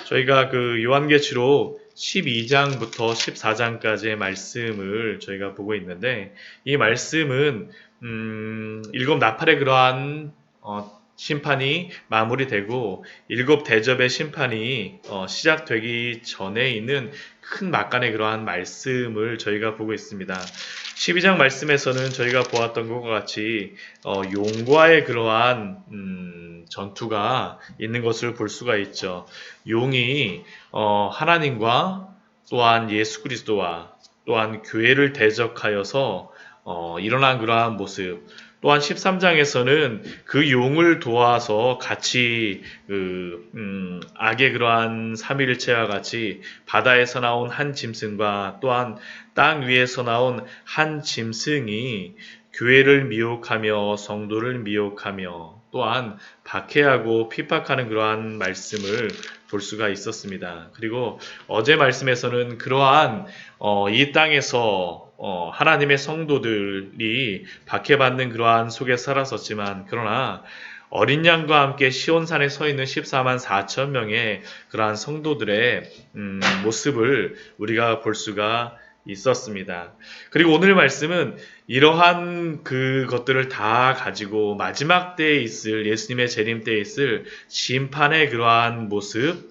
저희가 그 요한계시록 12장부터 14장까지의 말씀을 저희가 보고 있는데, 이 말씀은 일곱 나팔의 그러한 심판이 마무리되고 일곱 대접의 심판이 시작되기 전에 있는 큰 막간의 그러한 말씀을 저희가 보고 있습니다. 12장 말씀에서는 저희가 보았던 것과 같이 용과의 그러한 전투가 있는 것을 볼 수가 있죠. 용이 하나님과 또한 예수 그리스도와 또한 교회를 대적하여서 일어난 그러한 모습, 또한 13장에서는 그 용을 도와서 같이 악의 그러한 삼위일체와 같이 바다에서 나온 한 짐승과 또한 땅 위에서 나온 한 짐승이 교회를 미혹하며 성도를 미혹하며 또한 박해하고 핍박하는 그러한 말씀을 볼 수가 있었습니다. 그리고 어제 말씀에서는 그러한 이 땅에서 하나님의 성도들이 박해받는 그러한 속에 살았었지만, 그러나 어린 양과 함께 시온산에 서 있는 14만 4천 명의 그러한 성도들의 모습을 우리가 볼 수가 있었습니다. 그리고 오늘 말씀은 이러한 그것들을 다 가지고 마지막 때에 있을, 예수님의 재림 때에 있을 심판의 그러한 모습,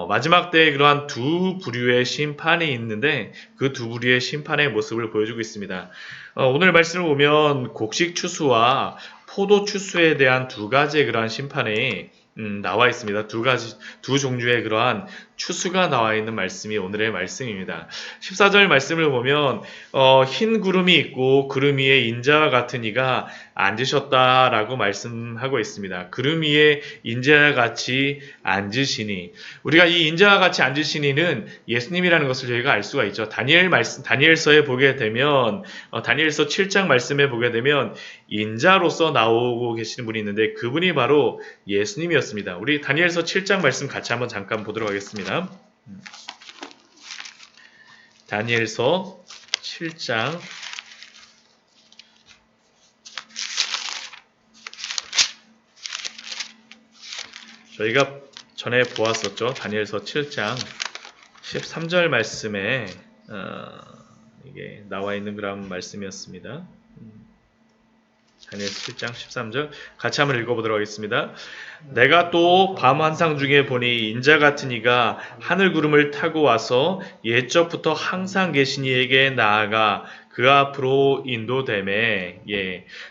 마지막 때에 그러한 두 부류의 심판이 있는데 그 두 부류의 심판의 모습을 보여주고 있습니다. 오늘 말씀을 보면 곡식 추수와 포도 추수에 대한 두 가지의 그러한 심판이 나와 있습니다. 두 종류의 그러한 추수가 나와 있는 말씀이 오늘의 말씀입니다. 14절 말씀을 보면 흰 구름이 있고 구름 위에 인자와 같은 이가 앉으셨다라고 말씀하고 있습니다. 구름 위에 인자와 같이 앉으시니, 우리가 이 인자와 같이 앉으시니는 예수님이라는 것을 저희가 알 수가 있죠. 다니엘서에 보게 되면 다니엘서 7장 말씀에 보게 되면 인자로서 나오고 계시는 분이 있는데 그분이 바로 예수님이었습니다. 우리 다니엘서 7장 말씀 같이 한번 잠깐 보도록 하겠습니다. 다니엘서 7장 저희가 전에 보았었죠. 다니엘서 7장 13절 말씀에 이게 나와 있는 그런 말씀이었습니다. 다니엘서 7장 13절 같이 한번 읽어보도록 하겠습니다. 내가 또 밤 환상 중에 보니 인자 같은 이가 하늘 구름을 타고 와서 옛적부터 항상 계신 이에게 나아가 그 앞으로 인도되매.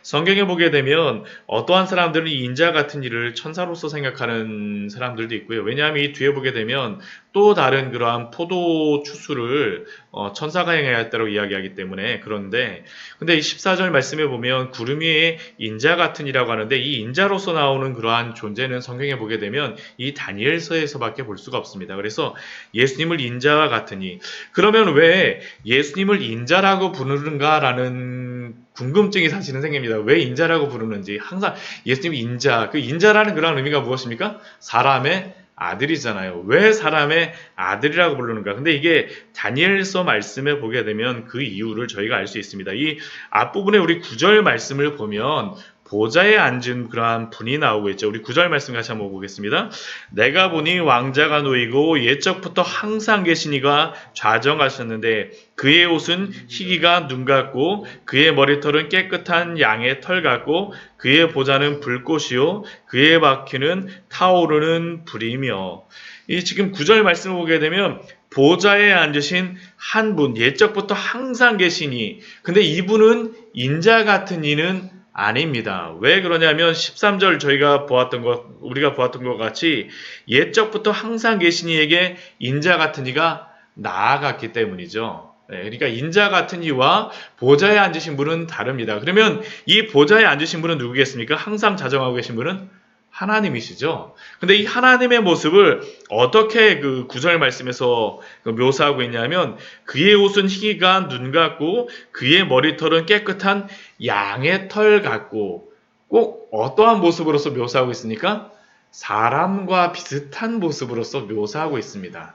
성경에 보게 되면 어떠한 사람들은 이 인자 같은 이를 천사로서 생각하는 사람들도 있고요. 왜냐하면 이 뒤에 보게 되면 또 다른 그러한 포도 추수를 천사가 행해야 했다고 이야기하기 때문에. 그런데 근데 이 14절 말씀에 보면 구름 위에 인자 같은 이라고 하는데, 이 인자로서 나오는 그러한 존재는 성경에 보게 되면 이 다니엘서에서밖에 볼 수가 없습니다. 그래서 예수님을 인자와 같으니, 그러면 왜 예수님을 인자라고 부르는가라는 궁금증이 사실은 생깁니다. 왜 인자라고 부르는지. 항상 예수님이 인자, 그 인자라는 그런 의미가 무엇입니까? 사람의 아들이잖아요. 왜 사람의 아들이라고 부르는가? 근데 이게 다니엘서 말씀에 보게 되면 그 이유를 저희가 알 수 있습니다. 이 앞부분에 우리 9절 말씀을 보면 보좌에 앉은 그러한 분이 나오고 있죠. 우리 9절 말씀 같이 한번 보겠습니다. 내가 보니 왕자가 놓이고 옛적부터 항상 계신 이가 좌정하셨는데 그의 옷은 희기가 눈 같고 그의 머리털은 깨끗한 양의 털 같고 그의 보좌는 불꽃이요 그의 바퀴는 타오르는 불이며. 이 지금 9절 말씀을 보게 되면 보좌에 앉으신 한 분, 옛적부터 항상 계시니, 근데 이분은 인자 같은 이는 아닙니다. 왜 그러냐면 13절 우리가 보았던 것 같이 옛적부터 항상 계신 이에게 인자 같은 이가 나아갔기 때문이죠. 그러니까 인자 같은 이와 보좌에 앉으신 분은 다릅니다. 그러면 이 보좌에 앉으신 분은 누구겠습니까? 항상 자정하고 계신 분은 하나님이시죠. 근데 이 하나님의 모습을 어떻게 그 9절 말씀에서 묘사하고 있냐면, 그의 옷은 희기가 눈 같고 그의 머리털은 깨끗한 양의 털 같고, 꼭 어떠한 모습으로서 묘사하고 있습니까? 사람과 비슷한 모습으로서 묘사하고 있습니다.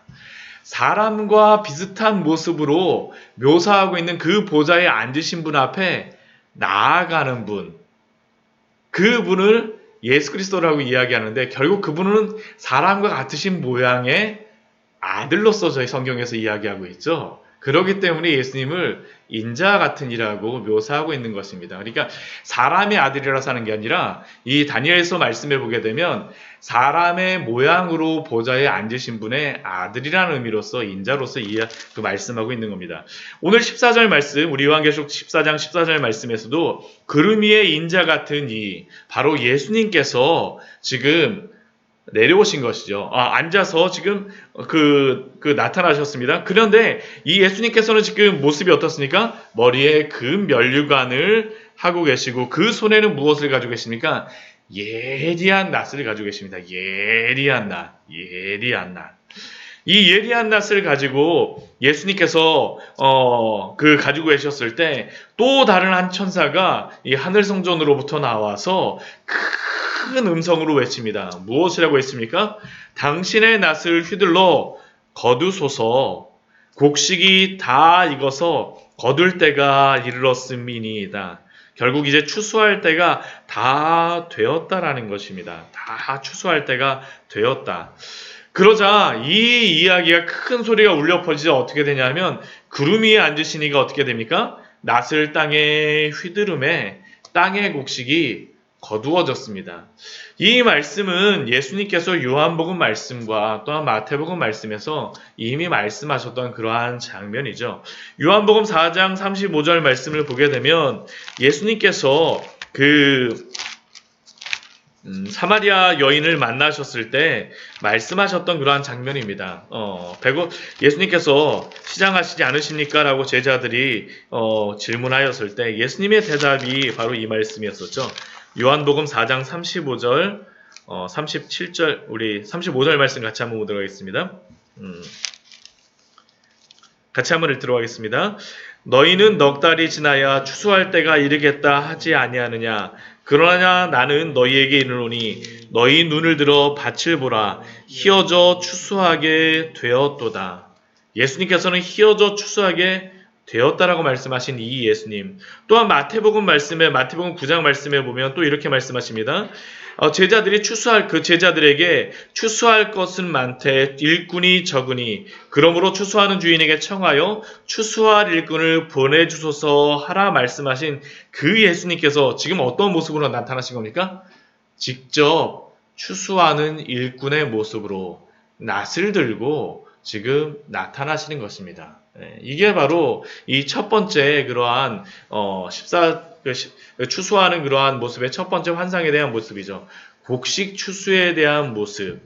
사람과 비슷한 모습으로 묘사하고 있는 그 보좌에 앉으신 분 앞에 나아가는 분, 그 분을 예수 그리스도라고 이야기하는데 결국 그분은 사람과 같으신 모양의 아들로서 저희 성경에서 이야기하고 있죠. 그렇기 때문에 예수님을 인자 같은 이라고 묘사하고 있는 것입니다. 그러니까 사람의 아들이라서 하는 게 아니라 이 다니엘서 말씀해 보게 되면 사람의 모양으로 보좌에 앉으신 분의 아들이라는 의미로서 인자로서 그 말씀하고 있는 겁니다. 오늘 14절 말씀, 우리 요한계시록 14장 14절 말씀에서도 그름 위에 인자 같은 이 바로 예수님께서 지금 내려오신 것이죠. 앉아서 지금 나타나셨습니다. 그런데 이 예수님께서는 지금 모습이 어떻습니까? 머리에 금 면류관을 하고 계시고 그 손에는 무엇을 가지고 계십니까? 예리한 낫을 가지고 계십니다. 예리한 낫. 이 예리한 낫을 가지고 예수님께서 가지고 계셨을 때 또 다른 한 천사가 이 하늘 성전으로부터 나와서 큰 음성으로 외칩니다. 무엇이라고 했습니까? 당신의 낫을 휘둘러 거두소서. 곡식이 다 익어서 거둘 때가 이르렀음이니이다. 결국 이제 추수할 때가 다 되었다라는 것입니다. 다 추수할 때가 되었다. 그러자 이 이야기가 큰 소리가 울려 퍼지자 어떻게 되냐면 구름 위에 앉으신 이가 어떻게 됩니까? 낫을 땅에 휘두름에 땅의 곡식이 거두어졌습니다. 이 말씀은 예수님께서 요한복음 말씀과 또한 마태복음 말씀에서 이미 말씀하셨던 그러한 장면이죠. 요한복음 4장 35절 말씀을 보게 되면 예수님께서 사마리아 여인을 만나셨을 때 말씀하셨던 그러한 장면입니다. 예수님께서 시장하시지 않으십니까? 라고 제자들이 질문하였을 때 예수님의 대답이 바로 이 말씀이었었죠. 요한복음 4장 35절, 37절, 우리 35절 말씀 같이 한번 보도록 하겠습니다. 같이 한번 읽도록 하겠습니다. 너희는 넉 달이 지나야 추수할 때가 이르겠다 하지 아니하느냐? 그러나 나는 너희에게 이르노니 너희 눈을 들어 밭을 보라. 희어져 추수하게 되었도다. 예수님께서는 희어져 추수하게 되었다라고 말씀하신 이 예수님. 또한 마태복음 9장 말씀에 보면 또 이렇게 말씀하십니다. 제자들이 제자들에게 추수할 것은 많되 일꾼이 적으니 그러므로 추수하는 주인에게 청하여 추수할 일꾼을 보내주소서 하라 말씀하신 그 예수님께서 지금 어떤 모습으로 나타나신 겁니까? 직접 추수하는 일꾼의 모습으로 낫을 들고 지금 나타나시는 것입니다. 이게 바로 이 첫 번째 그러한 추수하는 그러한 모습의 첫 번째 환상에 대한 모습이죠. 곡식 추수에 대한 모습.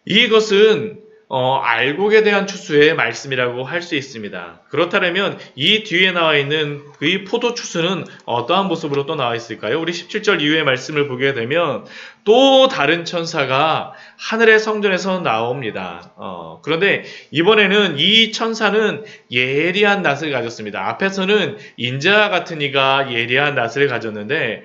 이것은 알곡에 대한 추수의 말씀이라고 할 수 있습니다. 그렇다면 이 뒤에 나와 있는 이 포도 추수는 어떠한 모습으로 또 나와 있을까요? 우리 17절 이후의 말씀을 보게 되면 또 다른 천사가 하늘의 성전에서 나옵니다. 그런데 이번에는 이 천사는 예리한 낫을 가졌습니다. 앞에서는 인자 같은 이가 예리한 낫을 가졌는데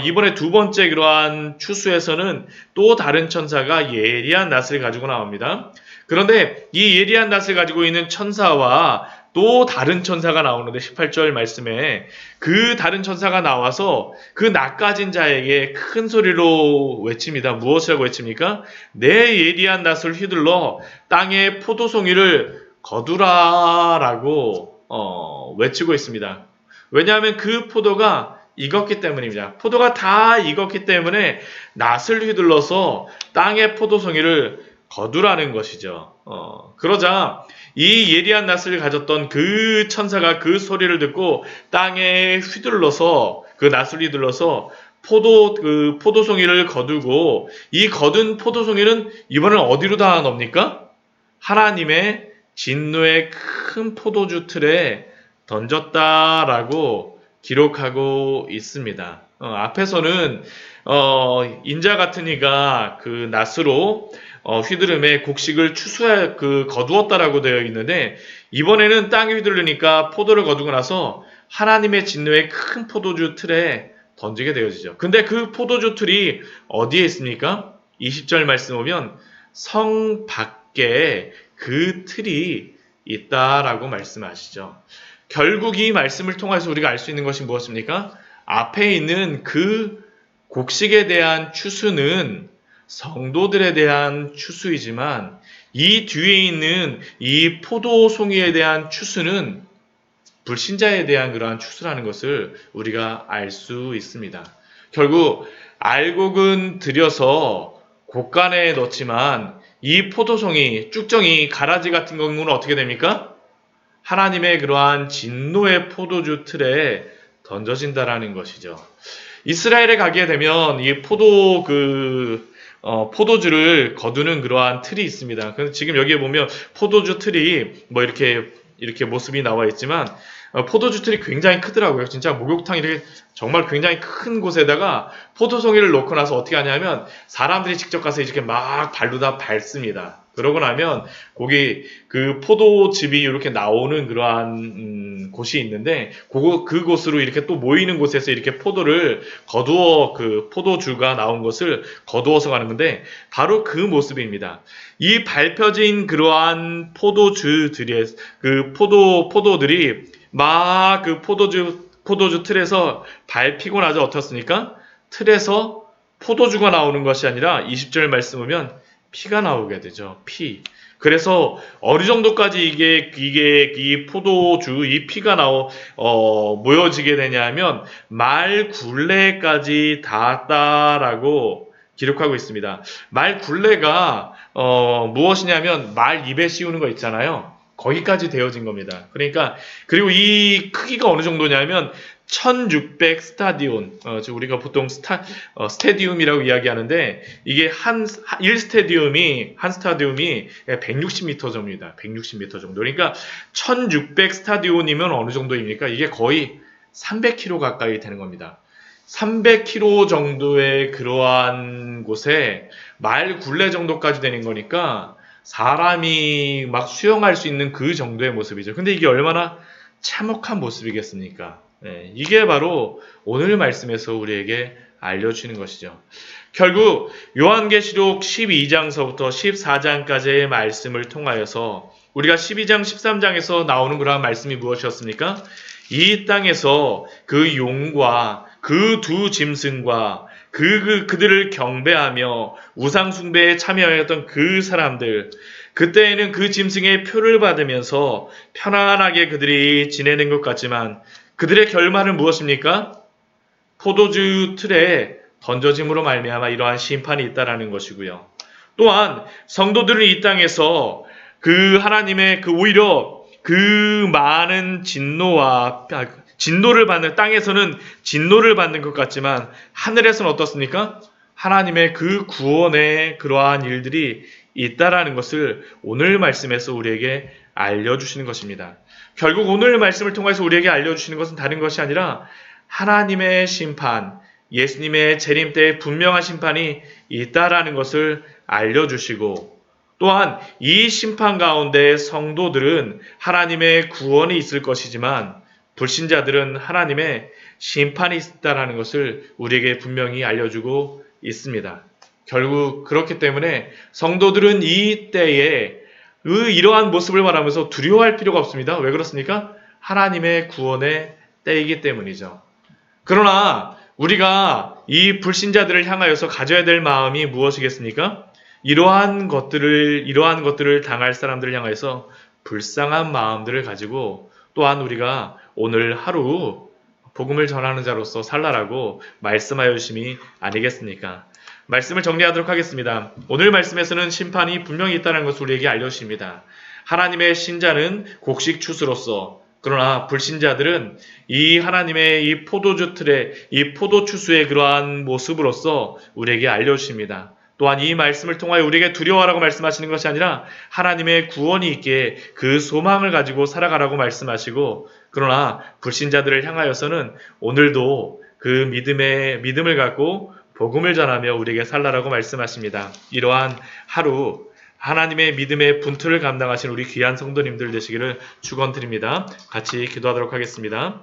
이번에 두 번째 그러한 추수에서는 또 다른 천사가 예리한 낫을 가지고 나옵니다. 그런데 이 예리한 낫을 가지고 있는 천사와 또 다른 천사가 나오는데 18절 말씀에 그 다른 천사가 나와서 그 낫 가진 자에게 큰 소리로 외칩니다. 무엇이라고 외칩니까? 내 예리한 낫을 휘둘러 땅의 포도송이를 거두라라고 외치고 있습니다. 왜냐하면 그 포도가 익었기 때문입니다. 포도가 다 익었기 때문에 낫을 휘둘러서 땅의 포도송이를 거두라는 것이죠. 그러자 이 예리한 낫을 가졌던 그 천사가 그 소리를 듣고 땅에 휘둘러서 그 낫을 휘둘러서 포도송이를 거두고 이 거둔 포도송이는 이번엔 어디로 다 넣습니까? 하나님의 진노의 큰 포도주 틀에 던졌다라고 기록하고 있습니다. 앞에서는 인자 같은 이가 그 낫으로 휘두름에 곡식을 거두었다라고 되어 있는데 이번에는 땅에 휘두르니까 포도를 거두고 나서 하나님의 진노의 큰 포도주 틀에 던지게 되어지죠. 근데 그 포도주 틀이 어디에 있습니까? 20절 말씀 보면 성 밖에 그 틀이 있다라고 말씀하시죠. 결국 이 말씀을 통해서 우리가 알 수 있는 것이 무엇입니까? 앞에 있는 그 곡식에 대한 추수는 성도들에 대한 추수이지만 이 뒤에 있는 이 포도송이에 대한 추수는 불신자에 대한 그러한 추수라는 것을 우리가 알 수 있습니다. 결국 알곡은 들여서 곡간에 넣지만 이 포도송이, 쭉정이, 가라지 같은 경우는 어떻게 됩니까? 하나님의 그러한 진노의 포도주 틀에 던져진다라는 것이죠. 이스라엘에 가게 되면 이 포도주를 거두는 그러한 틀이 있습니다. 지금 여기에 보면 포도주 틀이 뭐 이렇게 모습이 나와 있지만 포도주 틀이 굉장히 크더라고요. 진짜 목욕탕 이렇게 정말 굉장히 큰 곳에다가 포도송이를 놓고 나서 어떻게 하냐면 사람들이 직접 가서 이렇게 막 발로 다 밟습니다. 그러고 나면 거기 그 포도즙이 이렇게 나오는 그러한 곳이 있는데 그곳으로 이렇게 또 모이는 곳에서 이렇게 포도를 거두어 그 포도주가 나온 것을 거두어서 가는 건데 바로 그 모습입니다. 이 밟혀진 그러한 포도주들이 그 포도들이 막 그 포도주 틀에서 밟히고 나서 어떻습니까? 틀에서 포도주가 나오는 것이 아니라 20절 말씀 보면 피가 나오게 되죠. 피. 그래서 어느 정도까지 이 포도주, 이 피가 모여지게 되냐면 말 굴레까지 닿았다라고 기록하고 있습니다. 말 굴레가 무엇이냐면 말 입에 씌우는 거 있잖아요. 거기까지 되어진 겁니다. 그러니까 그리고 이 크기가 어느 정도냐면 1600 스타디온, 우리가 보통 스테디움이라고 이야기하는데 이게 한 스타디움이 160m 정도입니다. 160m 정도. 그러니까 1600 스타디온이면 어느 정도입니까? 이게 거의 300km 가까이 되는 겁니다. 300km 정도의 그러한 곳에 말 굴레 정도까지 되는 거니까 사람이 막 수영할 수 있는 그 정도의 모습이죠. 근데 이게 얼마나 참혹한 모습이겠습니까? 네, 이게 바로 오늘 말씀에서 우리에게 알려주는 것이죠. 결국 요한계시록 12장서부터 14장까지의 말씀을 통하여서 우리가 12장, 13장에서 나오는 그러한 말씀이 무엇이었습니까? 이 땅에서 그 용과 그 두 짐승과 그들을 경배하며 우상숭배에 참여하였던 그 사람들, 그때에는 그 짐승의 표를 받으면서 편안하게 그들이 지내는 것 같지만 그들의 결말은 무엇입니까? 포도주 틀에 던져짐으로 말미암아 이러한 심판이 있다라는 것이고요. 또한 성도들은 이 땅에서 그 하나님의 오히려 그 많은 진노를 받는, 땅에서는 진노를 받는 것 같지만 하늘에서는 어떻습니까? 하나님의 그 구원의 그러한 일들이 있다라는 것을 오늘 말씀에서 우리에게 알려주시는 것입니다. 결국 오늘 말씀을 통해서 우리에게 알려주시는 것은 다른 것이 아니라 하나님의 심판, 예수님의 재림 때에 분명한 심판이 있다라는 것을 알려주시고 또한 이 심판 가운데 성도들은 하나님의 구원이 있을 것이지만 불신자들은 하나님의 심판이 있다라는 것을 우리에게 분명히 알려주고 있습니다. 결국 그렇기 때문에 성도들은 이 때에 이러한 모습을 말하면서 두려워할 필요가 없습니다. 왜 그렇습니까? 하나님의 구원의 때이기 때문이죠. 그러나 우리가 이 불신자들을 향하여서 가져야 될 마음이 무엇이겠습니까? 이러한 것들을 당할 사람들을 향해서 불쌍한 마음들을 가지고 또한 우리가 오늘 하루 복음을 전하는 자로서 살라라고 말씀하여 주심이 아니겠습니까? 말씀을 정리하도록 하겠습니다. 오늘 말씀에서는 심판이 분명히 있다는 것을 우리에게 알려주십니다. 하나님의 신자는 곡식 추수로서, 그러나 불신자들은 이 하나님의 이 포도주 틀의 이 포도 추수의 그러한 모습으로서 우리에게 알려주십니다. 또한 이 말씀을 통하여 우리에게 두려워하라고 말씀하시는 것이 아니라 하나님의 구원이 있기에 그 소망을 가지고 살아가라고 말씀하시고, 그러나 불신자들을 향하여서는 오늘도 그 믿음을 갖고 복음을 전하며 우리에게 살라라고 말씀하십니다. 이러한 하루 하나님의 믿음의 분투를 감당하신 우리 귀한 성도님들 되시기를 축원드립니다. 같이 기도하도록 하겠습니다.